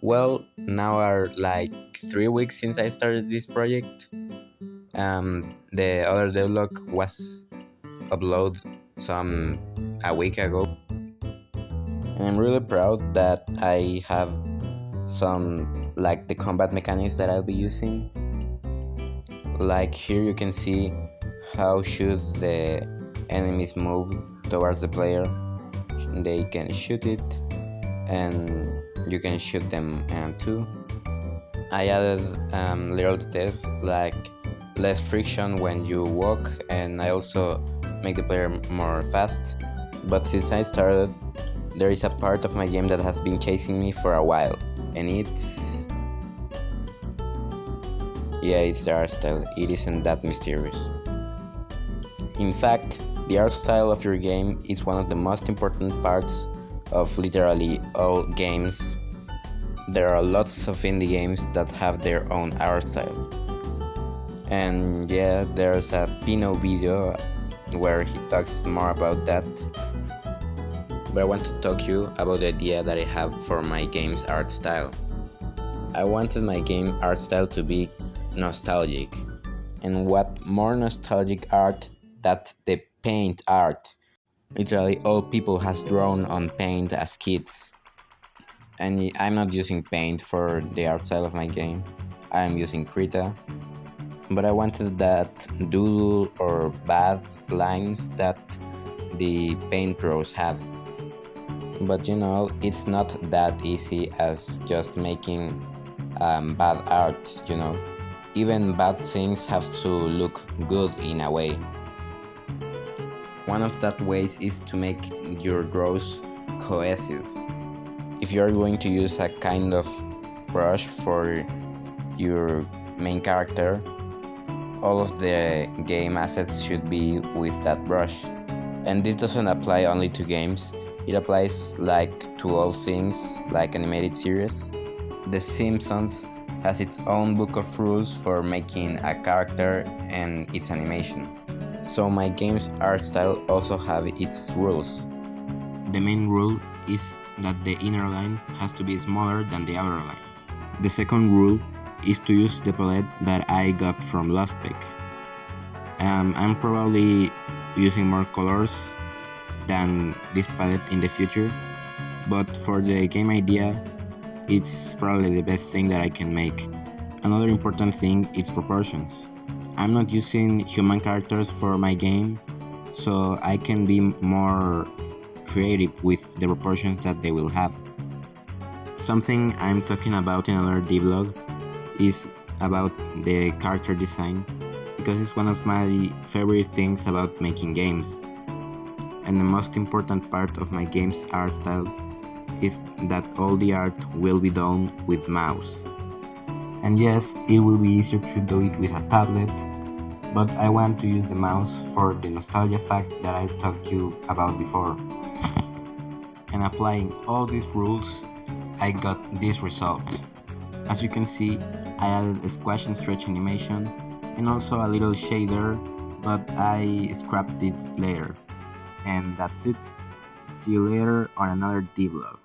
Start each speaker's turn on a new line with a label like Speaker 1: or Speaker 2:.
Speaker 1: Well, now are like 3 weeks since I started this project. The other devlog was uploaded some a week ago, and I'm really proud that I have some like the combat mechanics that I'll be using. Like here you can see how should the enemies move towards the player. They can shoot it and you can shoot them too. I added little details like less friction when you walk, and I also make the player more fast. But since I started, there is a part of my game that has been chasing me for a while, and it's the art style. It isn't that mysterious. In fact, the art style of your game is one of the most important parts of literally all games. There are lots of indie games that have their own art style. And yeah, there's a Pino video where he talks more about that. But I want to talk to you about the idea that I have for my game's art style. I wanted my game art style to be nostalgic. And what more nostalgic art than the paint art? Literally all people has drawn on paint as kids. And I'm not using paint for the art style of my game. I'm using Krita. But I wanted that doodle or bad lines that the paint pros have. But you know, it's not that easy as just making bad art, you know. Even bad things have to look good in a way. One of that ways is to make your draws cohesive. If you're going to use a kind of brush for your main character, all of the game assets should be with that brush. And this doesn't apply only to games, it applies like to all things like animated series. The Simpsons has its own book of rules for making a character and its animation. So my game's art style also have its rules. The main rule is that the inner line has to be smaller than the outer line. The second rule is to use the palette that I got from Last Pick. I'm probably using more colors than this palette in the future, but for the game idea, it's probably the best thing that I can make. Another important thing is proportions. I'm not using human characters for my game, so I can be more creative with the proportions that they will have. Something I'm talking about in another devlog is about the character design, because it's one of my favorite things about making games. And the most important part of my game's art style is that all the art will be done with mouse. And yes, it will be easier to do it with a tablet, but I want to use the mouse for the nostalgia fact that I talked to you about before. And applying all these rules, I got this result. As you can see, I added a squash and stretch animation and also a little shader, but I scrapped it later. And that's it. See you later on another devlog.